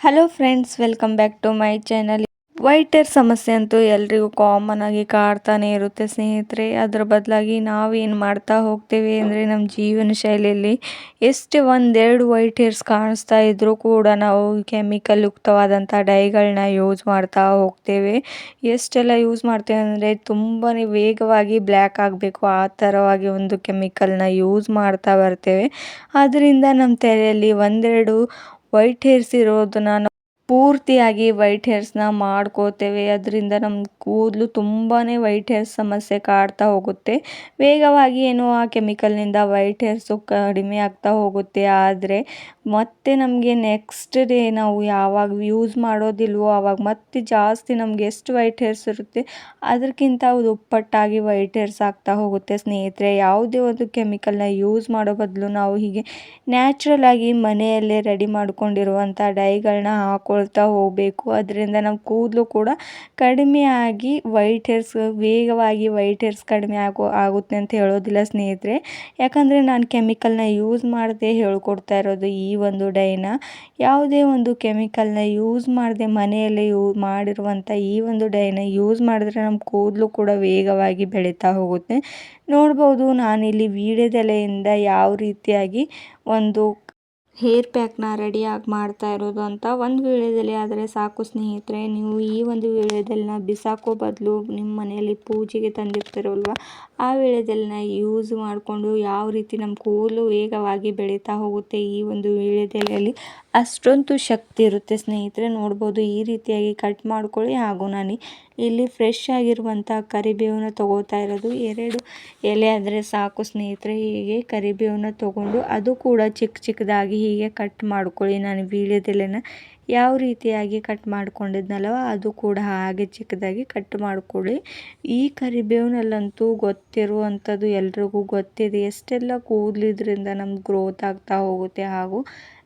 Hello friends, welcome back to my channel. White hair ಸಮಸ್ಯೆ ಅಂತೂ ಎಲ್ರಿಗೂ ಕಾಮನ್ ಆಗಿ ಕಾಡ್ತಾನೆ ಇರುತ್ತೆ ಸ್ನೇಹಿತರೆ. ಅದರ ಬದಲಾಗಿ ನಾವೇನು ಮಾಡ್ತಾ ಹೋಗ್ತೇವೆ ಅಂದರೆ ನಮ್ಮ ಜೀವನ ಶೈಲಿಯಲ್ಲಿ ಎಷ್ಟೇ ಒಂದೆರಡು ವೈಟ್ ಹೇರ್ಸ್ ಕಾಣಿಸ್ತಾ ಇದ್ರೂ ಕೂಡ ನಾವು ಕೆಮಿಕಲ್ ಯುಕ್ತವಾದಂಥ ಡೈಗಳನ್ನ ಯೂಸ್ ಮಾಡ್ತಾ ಹೋಗ್ತೇವೆ. ಎಷ್ಟೆಲ್ಲ ಯೂಸ್ ಮಾಡ್ತೇವೆ ಅಂದರೆ ತುಂಬಾ ವೇಗವಾಗಿ ಬ್ಲ್ಯಾಕ್ ಆಗಬೇಕು ಆ ಥರವಾಗಿ ಒಂದು ಕೆಮಿಕಲ್ನ ಯೂಸ್ ಮಾಡ್ತಾ ಬರ್ತೇವೆ. ಅದರಿಂದ ನಮ್ಮ ತಲೆಯಲ್ಲಿ ಒಂದೆರಡು ವೈಟ್ ಹೇರ್ಸ್ ಇರೋದನ್ನ ನಾವು ಪೂರ್ತಿಯಾಗಿ ವೈಟ್ ಹೇರ್ಸ್ನ ಮಾಡ್ಕೋತೇವೆ. ಅದರಿಂದ ನಮ್ಮ ಕೂದಲು ತುಂಬಾ ವೈಟ್ ಹೇರ್ಸ್ ಸಮಸ್ಯೆ ಕಾಡ್ತಾ ಹೋಗುತ್ತೆ. ವೇಗವಾಗಿ ಏನೋ ಆ ಕೆಮಿಕಲ್ನಿಂದ ವೈಟ್ ಹೇರ್ಸು ಕಡಿಮೆ ಆಗ್ತಾ ಹೋಗುತ್ತೆ. ಆದರೆ ಮತ್ತೆ ನಮಗೆ ನೆಕ್ಸ್ಟ್ ಡೇ ನಾವು ಯಾವಾಗ ಯೂಸ್ ಮಾಡೋದಿಲ್ವೋ ಆವಾಗ ಮತ್ತೆ ಜಾಸ್ತಿ ನಮಗೆ ಎಷ್ಟು ವೈಟ್ ಹೇರ್ಸ್ ಇರುತ್ತೆ ಅದಕ್ಕಿಂತ ದುಪ್ಪಟ್ಟಾಗಿ ವೈಟ್ ಹೇರ್ಸ್ ಆಗ್ತಾ ಹೋಗುತ್ತೆ ಸ್ನೇಹಿತರೆ. ಯಾವುದೇ ಒಂದು ಕೆಮಿಕಲ್ನ ಯೂಸ್ ಮಾಡೋ ಬದಲು ನಾವು ಹೀಗೆ ನ್ಯಾಚುರಲ್ ಆಗಿ ಮನೆಯಲ್ಲೇ ರೆಡಿ ಮಾಡ್ಕೊಂಡಿರುವಂಥ ಡೈಗಳನ್ನ ಹಾಕೊಳ್ತಾ ಹೋಗಬೇಕು. ಅದರಿಂದ ನಮ್ಮ ಕೂದಲು ಕೂಡ ಕಡಿಮೆಯಾಗಿ ವೈಟ್ ಹೇರ್ಸ್ ವೇಗವಾಗಿ ವೈಟ್ ಹೇರ್ಸ್ ಕಡಿಮೆ ಆಗುತ್ತೆ ಅಂತ ಹೇಳೋದಿಲ್ಲ ಸ್ನೇಹಿತರೆ. ಯಾಕಂದರೆ ನಾನು ಕೆಮಿಕಲ್ನ ಯೂಸ್ ಮಾಡದೆ ಹೇಳ್ಕೊಡ್ತಾ ಇರೋದು ಈ ಒಂದು ಡೈನ. ಯಾವುದೇ ಒಂದು ಕೆಮಿಕಲ್ನ ಯೂಸ್ ಮಾಡದೆ ಮನೆಯಲ್ಲೇ ಮಾಡಿರುವಂಥ ಈ ಒಂದು ಡೈನ ಯೂಸ್ ಮಾಡಿದ್ರೆ ನಮ್ಮ ಕೂದಲು ಕೂಡ ವೇಗವಾಗಿ ಬೆಳೀತಾ ಹೋಗುತ್ತೆ. ನೋಡ್ಬೋದು ನಾನಿಲ್ಲಿ ವೀಳ್ಯದೆಲೆಯಿಂದ ಯಾವ ರೀತಿಯಾಗಿ ಒಂದು ಹೇರ್ ಪ್ಯಾಕ್ನ ರೆಡಿಯಾಗಿ ಮಾಡ್ತಾ ಇರೋದು ಅಂತ. ಒಂದು ವೀಳ್ಯದೆಲೆ ಆದರೆ ಸಾಕು ಸ್ನೇಹಿತರೆ. ನೀವು ಈ ಒಂದು ವೀಳ್ಯದೆಲೆನ ಬಿಸಾಕೋ ಬದಲು ನಿಮ್ಮ ಮನೆಯಲ್ಲಿ ಪೂಜೆಗೆ ತಂದಿರ್ತಾರಲ್ವ ಆ ವೀಳ್ಯದೆಲೆನ ಯೂಸ್ ಮಾಡಿಕೊಂಡು ಯಾವ ರೀತಿ ನಮ್ಮ ಕೂದಲು ವೇಗವಾಗಿ ಬೆಳೀತಾ ಹೋಗುತ್ತೆ. ಈ ಒಂದು ವೀಳ್ಯದೆಲೆಯಲ್ಲಿ ಅಷ್ಟೊಂದು ಶಕ್ತಿ ಇರುತ್ತೆ ಸ್ನೇಹಿತರೆ. ನೋಡ್ಬೋದು ಈ ರೀತಿಯಾಗಿ ಕಟ್ ಮಾಡ್ಕೊಳ್ಳಿ. ಹಾಗೂ ನಾನು ಇಲ್ಲಿ ಫ್ರೆಶ್ ಆಗಿರುವಂಥ ಕರಿಬೇವನ್ನ ತೊಗೋತಾ ಇರೋದು. 2 ಎಲೆ ಆದರೆ ಸಾಕು ಸ್ನೇಹಿತರೆ. ಹೀಗೆ ಕರಿಬೇವನ್ನ ತೊಗೊಂಡು ಅದು ಕೂಡ ಚಿಕ್ಕ ಚಿಕ್ಕದಾಗಿ ಹೀಗೆ ಕಟ್ ಮಾಡ್ಕೊಳ್ಳಿ. ನಾನು ವೀಳ್ಯದೆಲೆನ ಯಾವ ರೀತಿಯಾಗಿ ಕಟ್ ಮಾಡ್ಕೊಂಡಿದ್ನಲ್ವ ಅದು ಕೂಡ ಹಾಗೆ ಚಿಕ್ಕದಾಗಿ ಕಟ್ ಮಾಡ್ಕೊಳ್ಳಿ. ಈ ಕರಿಬೇವಿನಲ್ಲಂತೂ ಗೊತ್ತಿರುವಂಥದ್ದು ಎಲ್ರಿಗೂ ಗೊತ್ತಿದೆ ಎಷ್ಟೆಲ್ಲ ಕೂದಲಿದ್ರಿಂದ ನಮ್ಗೆ ಗ್ರೋತ್ ಆಗ್ತಾ ಹೋಗುತ್ತೆ. ಹಾಗೂ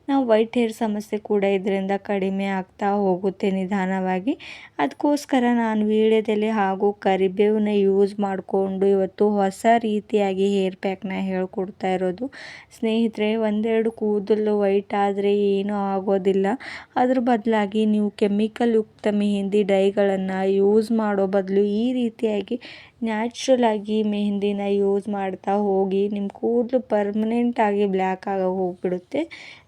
ನಾವು ವೈಟ್ ಹೇರ್ ಸಮಸ್ಯೆ ಕೂಡ ಇದರಿಂದ ಕಡಿಮೆ ಆಗ್ತಾ ಹೋಗುತ್ತೆ ನಿಧಾನವಾಗಿ. ಅದಕ್ಕೋಸ್ಕರ ನಾನು ವೀಳ್ಯದೆಲೆ ಹಾಗೂ ಕರಿಬೇವನ್ನ ಯೂಸ್ ಮಾಡಿಕೊಂಡು ಇವತ್ತು ಹೊಸ ರೀತಿಯಾಗಿ ಹೇರ್ ಪ್ಯಾಕ್ನ ಹೇಳ್ಕೊಡ್ತಾ ಇರೋದು ಸ್ನೇಹಿತರೆ. ಒಂದೆರಡು ಕೂದಲು ವೈಟ್ ಆದರೆ ಏನೂ ಆಗೋದಿಲ್ಲ. ಅದ್ರ ಬದಲಾಗಿ ನೀವು ಕೆಮಿಕಲ್ ಯುಕ್ತ ಮೆಹಂದಿ ಡೈಗಳನ್ನು ಯೂಸ್ ಮಾಡೋ ಬದಲು ಈ ರೀತಿಯಾಗಿ ನ್ಯಾಚುರಲ್ ಆಗಿ ಮೆಹಂದಿನ ಯೂಸ್ ಮಾಡ್ತಾ ಹೋಗಿ ನಿಮ್ಮ ಕೂದಲು ಪರ್ಮನೆಂಟಾಗಿ ಬ್ಲ್ಯಾಕ್ ಆಗಿ ಹೋಗಿಬಿಡುತ್ತೆ.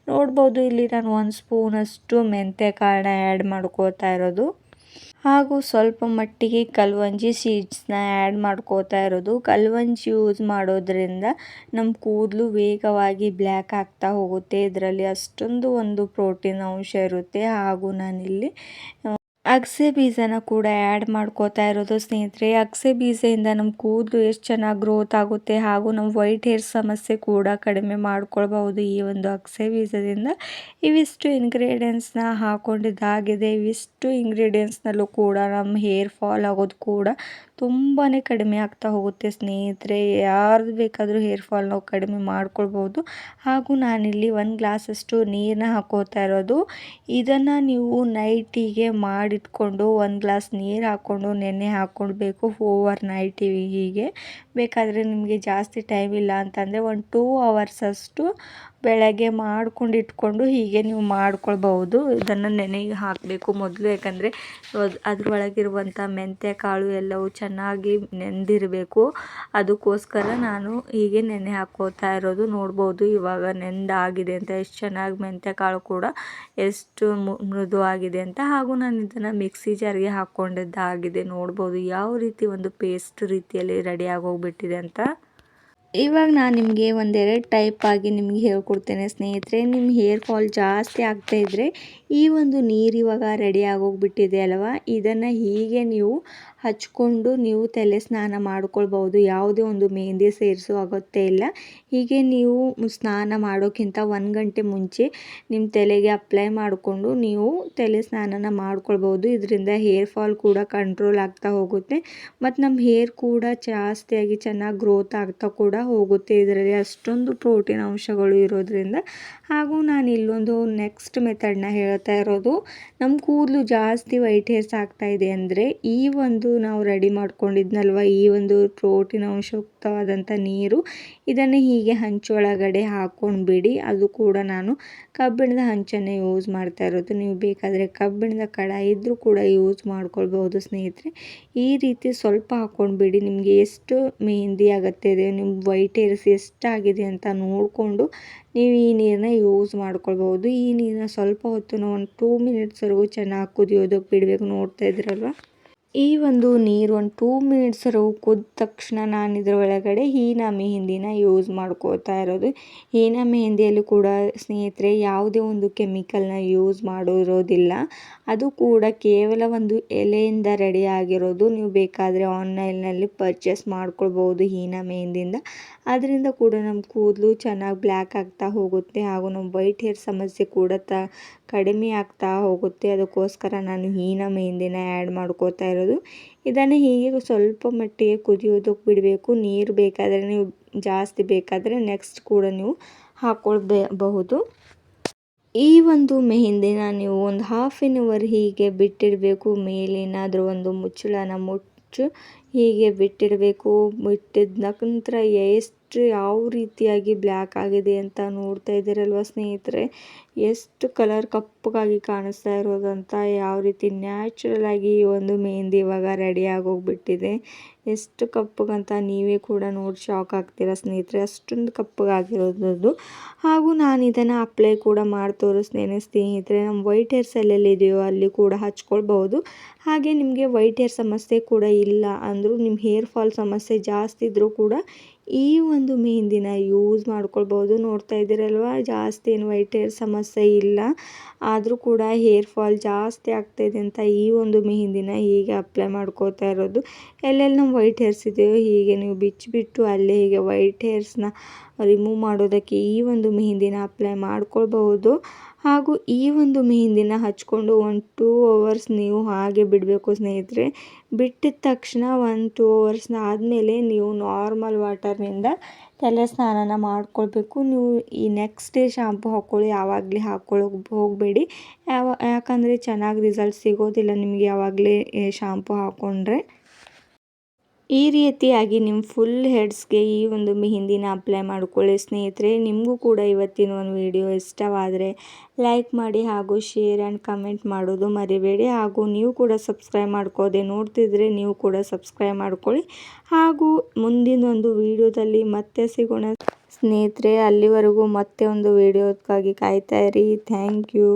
ನೋಡ್ಬೋದು ಇಲ್ಲಿ ನಾನು 1 ಸ್ಪೂನಷ್ಟು ಮೆಂತ್ಯ ಕಾಳನ್ನ ಆ್ಯಡ್ ಮಾಡ್ಕೋತಾ ಇರೋದು. ಹಾಗೂ ಸ್ವಲ್ಪ ಮಟ್ಟಿಗೆ ಕಲ್ವಂಜಿ ಸೀಡ್ಸ್ನ ಆ್ಯಡ್ ಮಾಡ್ಕೋತಾ ಇರೋದು. ಕಲ್ವಂಜಿ ಯೂಸ್ ಮಾಡೋದ್ರಿಂದ ನಮ್ಮ ಕೂದಲು ವೇಗವಾಗಿ ಬ್ಲ್ಯಾಕ್ ಆಗ್ತಾ ಹೋಗುತ್ತೆ. ಇದರಲ್ಲಿ ಅಷ್ಟೊಂದು ಒಂದು ಪ್ರೋಟೀನ್ ಅಂಶ ಇರುತ್ತೆ. ಹಾಗೂ ನಾನಿಲ್ಲಿ ಅಗಸೆ ಬೀಜನ ಕೂಡ ಆ್ಯಡ್ ಮಾಡ್ಕೋತಾ ಇರೋದು ಸ್ನೇಹಿತರೆ. ಅಗಸೆ ಬೀಜದಿಂದ ನಮ್ಮ ಕೂದಲು ಎಷ್ಟು ಚೆನ್ನಾಗಿ ಗ್ರೋತ್ ಆಗುತ್ತೆ. ಹಾಗೂ ನಮ್ಮ ವೈಟ್ ಹೇರ್ ಸಮಸ್ಯೆ ಕೂಡ ಕಡಿಮೆ ಮಾಡ್ಕೊಳ್ಬಹುದು ಈ ಒಂದು ಅಗಸೆ ಬೀಜದಿಂದ. ಇವಿಷ್ಟು ಇಂಗ್ರೀಡಿಯೆಂಟ್ಸ್ನ ಹಾಕ್ಕೊಂಡಿದ್ದಾಗಿದೆ. ಇವಿಷ್ಟು ಇಂಗ್ರೀಡಿಯೆಂಟ್ಸ್ನಲ್ಲೂ ಕೂಡ ನಮ್ಮ ಹೇರ್ ಫಾಲ್ ಆಗೋದು ಕೂಡ ತುಂಬಾ ಕಡಿಮೆ ಆಗ್ತಾ ಹೋಗುತ್ತೆ ಸ್ನೇಹಿತರೆ. ಯಾರ್ದು ಬೇಕಾದರೂ ಹೇರ್ ಫಾಲ್ ನಾವು ಕಡಿಮೆ ಮಾಡ್ಕೊಳ್ಬೋದು. ಹಾಗೂ ನಾನಿಲ್ಲಿ 1 ಗ್ಲಾಸಷ್ಟು ನೀರನ್ನ ಹಾಕೋತಾ ಇರೋದು. ಇದನ್ನು ನೀವು ನೈಟಿಗೆ ಮಾಡಿಟ್ಕೊಂಡು 1 ಗ್ಲಾಸ್ ನೀರು ಹಾಕ್ಕೊಂಡು ನೆನೆ ಹಾಕ್ಕೊಳ್ಬೇಕು ಓವರ್ ನೈಟ್. ಹೀಗೆ ಬೇಕಾದರೆ ನಿಮಗೆ ಜಾಸ್ತಿ ಟೈಮ್ ಇಲ್ಲ ಅಂತಂದರೆ 1-2 ಅವರ್ಸ್ ಅಷ್ಟು ಬೆಳಗ್ಗೆ ಮಾಡ್ಕೊಂಡು ಇಟ್ಕೊಂಡು ಹೀಗೆ ನೀವು ಮಾಡ್ಕೊಳ್ಬಹುದು. ಇದನ್ನು ನೆನೆಗೆ ಹಾಕಬೇಕು ಮೊದಲು, ಯಾಕಂದರೆ ಅದರೊಳಗಿರುವಂಥ ಮೆಂತ್ಯ ಕಾಳು ಎಲ್ಲವೂ ಚೆನ್ನಾಗಿ ನೆಂದಿರಬೇಕು. ಅದಕ್ಕೋಸ್ಕರ ನಾನು ಹೀಗೆ ನೆನೆ ಹಾಕೋತಾ ಇರೋದು. ನೋಡ್ಬೋದು ಇವಾಗ ನೆಂದಾಗಿದೆ ಅಂತ, ಎಷ್ಟು ಚೆನ್ನಾಗಿ ಮೆಂತ್ಯ ಕಾಳು ಕೂಡ ಎಷ್ಟು ಮೃದುವಾಗಿದೆ ಅಂತ. ಹಾಗೂ ನಾನು ಇದನ್ನು ಮಿಕ್ಸಿ ಜಾರ್ಗೆ ಹಾಕ್ಕೊಂಡಿದ್ದಾಗಿದೆ. ನೋಡ್ಬೋದು ಯಾವ ರೀತಿ ಒಂದು ಪೇಸ್ಟ್ ರೀತಿಯಲ್ಲಿ ರೆಡಿಯಾಗಿ ಹೋಗ್ಬಿಟ್ಟಿದೆ ಅಂತ. ಇವಾಗ ನಾನು ನಿಮಗೆ 1-2 ಟೈಪ್ ಆಗಿ ನಿಮಗೆ ಹೇಳ್ಕೊಡ್ತೇನೆ ಸ್ನೇಹಿತರೆ. ನಿಮ್ಮ ಹೇರ್ ಫಾಲ್ ಜಾಸ್ತಿ ಆಗ್ತಾ ಇದ್ದರೆ ಈ ಒಂದು ನೀರು ಇವಾಗ ರೆಡಿ ಆಗೋಗ್ಬಿಟ್ಟಿದೆ ಅಲ್ವಾ, ಇದನ್ನು ಹೀಗೆ ನೀವು ಹಚ್ಕೊಂಡು ನೀವು ತಲೆ ಸ್ನಾನ ಮಾಡ್ಕೊಳ್ಬೋದು. ಯಾವುದೇ ಒಂದು ಮೆಹಂದಿ ಸೇರಿಸೋ ಅಗತ್ಯ ಇಲ್ಲ. ಹೀಗೆ ನೀವು ಸ್ನಾನ ಮಾಡೋಕ್ಕಿಂತ 1 ಗಂಟೆ ಮುಂಚೆ ನಿಮ್ಮ ತಲೆಗೆ ಅಪ್ಲೈ ಮಾಡಿಕೊಂಡು ನೀವು ತಲೆ ಸ್ನಾನನ ಮಾಡ್ಕೊಳ್ಬೋದು. ಇದರಿಂದ ಹೇರ್ ಫಾಲ್ ಕೂಡ ಕಂಟ್ರೋಲ್ ಆಗ್ತಾ ಹೋಗುತ್ತೆ ಮತ್ತು ನಮ್ಮ ಹೇರ್ ಕೂಡ ಜಾಸ್ತಿಯಾಗಿ ಚೆನ್ನಾಗಿ ಗ್ರೋತ್ ಆಗ್ತಾ ಕೂಡ ಹೋಗುತ್ತೆ. ಇದರಲ್ಲಿ ಅಷ್ಟೊಂದು ಪ್ರೋಟೀನ್ ಅಂಶಗಳು ಇರೋದ್ರಿಂದ ಹಾಗೂ ನಾನು ಇಲ್ಲೊಂದು ನೆಕ್ಸ್ಟ್ ಮೆಥಡ್ನ ಹೇಳ್ತಾ ಇರೋದು, ನಮ್ಮ ಕೂದಲು ಜಾಸ್ತಿ ವೈಟ್ ಹೇರ್ಸ್ ಆಗ್ತಾಯಿದೆ ಅಂದರೆ ಈ ಒಂದು ನಾವು ರೆಡಿ ಮಾಡ್ಕೊಂಡಿದ್ನಲ್ವ, ಈ ಒಂದು ಪ್ರೋಟೀನ್ ಅಂಶಯುಕ್ತವಾದಂಥ ನೀರು, ಇದನ್ನು ಹೀಗೆ ಹಂಚೊಳಗಡೆ ಹಾಕ್ಕೊಂಡು ಬಿಡಿ. ಅದು ಕೂಡ ನಾನು ಕಬ್ಬಿಣದ ಹಂಚನ್ನೇ ಯೂಸ್ ಮಾಡ್ತಾ ಇರೋದು. ನೀವು ಬೇಕಾದರೆ ಕಬ್ಬಿಣದ ಕಡಾಯಿ ಇದ್ದರೂ ಕೂಡ ಯೂಸ್ ಮಾಡ್ಕೊಳ್ಬಹುದು ಸ್ನೇಹಿತರೆ. ಈ ರೀತಿ ಸ್ವಲ್ಪ ಹಾಕ್ಕೊಂಡು ಬಿಡಿ. ನಿಮಗೆ ಎಷ್ಟು ಮೆಹಂದಿ ಆಗುತ್ತೆ, ನಿಮ್ಮ ವೈಟ್ ಹೇರ್ಸ್ ಎಷ್ಟಾಗಿದೆ ಅಂತ ನೋಡಿಕೊಂಡು ನೀವು ಈ ನೀರನ್ನ ಯೂಸ್ ಮಾಡ್ಕೊಳ್ಬೋದು. ಈ ನೀರನ್ನ ಸ್ವಲ್ಪ ಹೊತ್ತು ಒಂದು 2 ಮಿನಿಟ್ಸ್ವರೆಗೂ ಚೆನ್ನಾಗಿ ಕುದಿಯೋದಕ್ಕೆ ಬಿಡಬೇಕು. ನೋಡ್ತಾ ಇದ್ದೀರಲ್ವ, ಈ ಒಂದು ನೀರು ಒಂದು 2 ಮಿನಿಟ್ಸ್ವರೆಗೂ ಕುದ್ದ ತಕ್ಷಣ ನಾನು ಇದರ ಒಳಗಡೆ ಹೀನಾ ಮೆಹಂದಿನ ಯೂಸ್ ಮಾಡ್ಕೋತಾ ಇರೋದು. ಹೀನಾ ಮೆಹಂದಿಯಲ್ಲಿ ಕೂಡ ಸ್ನೇಹಿತರೆ ಯಾವುದೇ ಒಂದು ಕೆಮಿಕಲ್ನ ಯೂಸ್ ಮಾಡಿರೋದಿಲ್ಲ. ಅದು ಕೂಡ ಕೇವಲ ಒಂದು ಎಲೆಯಿಂದ ರೆಡಿ ಆಗಿರೋದು. ನೀವು ಬೇಕಾದರೆ ಆನ್ಲೈನಲ್ಲಿ ಪರ್ಚೇಸ್ ಮಾಡ್ಕೊಳ್ಬೋದು ಹೀನಾ ಮೆಹಂದಿಯಿಂದ. ಅದರಿಂದ ಕೂಡ ನಮ್ಮ ಕೂದಲು ಚೆನ್ನಾಗಿ ಬ್ಲ್ಯಾಕ್ ಆಗ್ತಾ ಹೋಗುತ್ತೆ ಹಾಗೂ ನಮ್ಮ ವೈಟ್ ಹೇರ್ ಸಮಸ್ಯೆ ಕೂಡ ಕಡಿಮೆ ಆಗ್ತಾ ಹೋಗುತ್ತೆ. ಅದಕ್ಕೋಸ್ಕರ ನಾನು ಹೀನಾ ಮೆಹಂದಿನ ಆ್ಯಡ್ ಮಾಡ್ಕೋತಾ ಇರೋದು. ಇದನ್ನು ಹೀಗೆ ಸ್ವಲ್ಪ ಮಟ್ಟಿಗೆ ಕುದಿಯೋದಕ್ಕೆ ಬಿಡಬೇಕು. ನೀರು ಬೇಕಾದರೆ ನೀವು ಜಾಸ್ತಿ ಬೇಕಾದರೆ ನೆಕ್ಸ್ಟ್ ಕೂಡ ನೀವು ಹಾಕ್ಕೊಳ್ಬಹುದು. ಈ ಒಂದು ಮೆಹಂದಿನ ನೀವು ಒಂದು 1/2 hour ಹೀಗೆ ಬಿಟ್ಟಿಡಬೇಕು. ಮೇಲೇನಾದರೂ ಒಂದು ಮುಚ್ಚಳನ ಹೀಗೆ ಬಿಟ್ಟಿಡಬೇಕು. ಬಿಟ್ಟಿದ ನಂತರ ಯಾವ ರೀತಿಯಾಗಿ ಬ್ಲ್ಯಾಕ್ ಆಗಿದೆ ಅಂತ ನೋಡ್ತಾ ಇದ್ದೀರಲ್ವ ಸ್ನೇಹಿತರೆ, ಎಷ್ಟು ಕಲರ್ ಕಪ್ಪಗಾಗಿ ಕಾಣಿಸ್ತಾ ಇರೋದಂತ. ಯಾವ ರೀತಿ ನ್ಯಾಚುರಲ್ ಆಗಿ ಈ ಒಂದು ಮೆಹಂದಿ ಇವಾಗ ರೆಡಿ ಆಗೋಗ್ಬಿಟ್ಟಿದೆ. ಎಷ್ಟು ಕಪ್ಪಗಂತ ನೀವೇ ಕೂಡ ನೋಡಿ ಶಾಕ್ ಆಗ್ತೀರಾ ಸ್ನೇಹಿತರೆ, ಅಷ್ಟೊಂದು ಕಪ್ಪಗಾಗಿರೋದು. ಹಾಗೂ ನಾನು ಇದನ್ನು ಅಪ್ಲೈ ಕೂಡ ಮಾಡಿ ತೋರಿಸ್ತೇನೆ ಸ್ನೇಹಿತರೆ. ನಮ್ಮ ವೈಟ್ ಹೇರ್ಸ್ ಎಲ್ಲೆಲ್ಲಿದೆಯೋ ಅಲ್ಲಿ ಕೂಡ ಹಚ್ಕೊಳ್ಬಹುದು. ಹಾಗೆ ನಿಮಗೆ ವೈಟ್ ಹೇರ್ ಸಮಸ್ಯೆ ಕೂಡ ಇಲ್ಲ ಅಂದರೂ, ನಿಮ್ಮ ಹೇರ್ ಫಾಲ್ ಸಮಸ್ಯೆ ಜಾಸ್ತಿ ಇದ್ದರೂ ಕೂಡ ಈ ಒಂದು ಮೆಹಂದಿನ ಯೂಸ್ ಮಾಡ್ಕೊಳ್ಬೋದು. ನೋಡ್ತಾ ಇದ್ದೀರಲ್ವ, ಜಾಸ್ತಿ ಏನು ವೈಟ್ ಹೇರ್ ಸಮಸ್ಯೆ ಇಲ್ಲ, ಆದರೂ ಕೂಡ ಹೇರ್ ಫಾಲ್ ಜಾಸ್ತಿ ಆಗ್ತಾಯಿದೆ ಅಂತ ಈ ಒಂದು ಮೆಹಂದಿನ ಹೀಗೆ ಅಪ್ಲೈ ಮಾಡ್ಕೋತಾ ಇರೋದು. ಎಲ್ಲೆಲ್ಲಿ ನಮ್ಮ ವೈಟ್ ಹೇರ್ಸ್ ಇದೆಯೋ ಹೀಗೆ ನೀವು ಬಿಚ್ಚಿಬಿಟ್ಟು ಅಲ್ಲೇ ಹೀಗೆ ವೈಟ್ ಹೇರ್ಸ್ನ ರಿಮೂವ್ ಮಾಡೋದಕ್ಕೆ ಈ ಒಂದು ಮೆಹಂದಿನ ಅಪ್ಲೈ ಮಾಡ್ಕೊಳ್ಬಹುದು. ಹಾಗೂ ಈ ಒಂದು ಮೆಹಂದಿನ ಹಚ್ಕೊಂಡು 1-2 hours ನೀವು ಹಾಗೆ ಬಿಡಬೇಕು ಸ್ನೇಹಿತರೆ. ಬಿಟ್ಟಿದ ತಕ್ಷಣ 1-2 hours ಆದಮೇಲೆ ನೀವು ನಾರ್ಮಲ್ ವಾಟರ್ನಿಂದ ತಲೆ ಸ್ನಾನನ ಮಾಡ್ಕೊಳ್ಬೇಕು. ನೀವು ಈ ನೆಕ್ಸ್ಟ್ ಡೇ ಶಾಂಪು ಹಾಕ್ಕೊಳ್ಳಿ, ಯಾವಾಗಲೇ ಹಾಕ್ಕೊಳ್ಳೋಕೆ ಹೋಗಬೇಡಿ. ಯಾಕಂದರೆ ಚೆನ್ನಾಗಿ ರಿಸಲ್ಟ್ ಸಿಗೋದಿಲ್ಲ ನಿಮಗೆ ಯಾವಾಗಲೇ ಶಾಂಪು ಹಾಕ್ಕೊಂಡ್ರೆ. ಈ ರೀತಿಯಾಗಿ ನಿಮ್ಮ ಫುಲ್ ಹೆಡ್ಸ್ಗೆ ಈ ಒಂದು ಮೆಹಂದಿನ ಅಪ್ಲೈ ಮಾಡ್ಕೊಳ್ಳಿ ಸ್ನೇಹಿತರೆ. ನಿಮಗೂ ಕೂಡ ಇವತ್ತಿನ ಒಂದು ವಿಡಿಯೋ ಇಷ್ಟವಾದರೆ ಲೈಕ್ ಮಾಡಿ ಹಾಗೂ ಶೇರ್ ಆ್ಯಂಡ್ ಕಮೆಂಟ್ ಮಾಡೋದು ಮರಿಬೇಡಿ. ಹಾಗೂ ನೀವು ಕೂಡ ಸಬ್ಸ್ಕ್ರೈಬ್ ಮಾಡ್ಕೋದೆ ನೋಡ್ತಿದ್ರೆ ನೀವು ಕೂಡ ಸಬ್ಸ್ಕ್ರೈಬ್ ಮಾಡ್ಕೊಳ್ಳಿ. ಹಾಗೂ ಮುಂದಿನ ಒಂದು ವಿಡಿಯೋದಲ್ಲಿ ಮತ್ತೆ ಸಿಗೋಣ ಸ್ನೇಹಿತರೆ. ಅಲ್ಲಿವರೆಗೂ ಮತ್ತೆ ಒಂದು ವಿಡಿಯೋಕ್ಕಾಗಿ ಕಾಯ್ತಾ ಇರಿ. Thank you.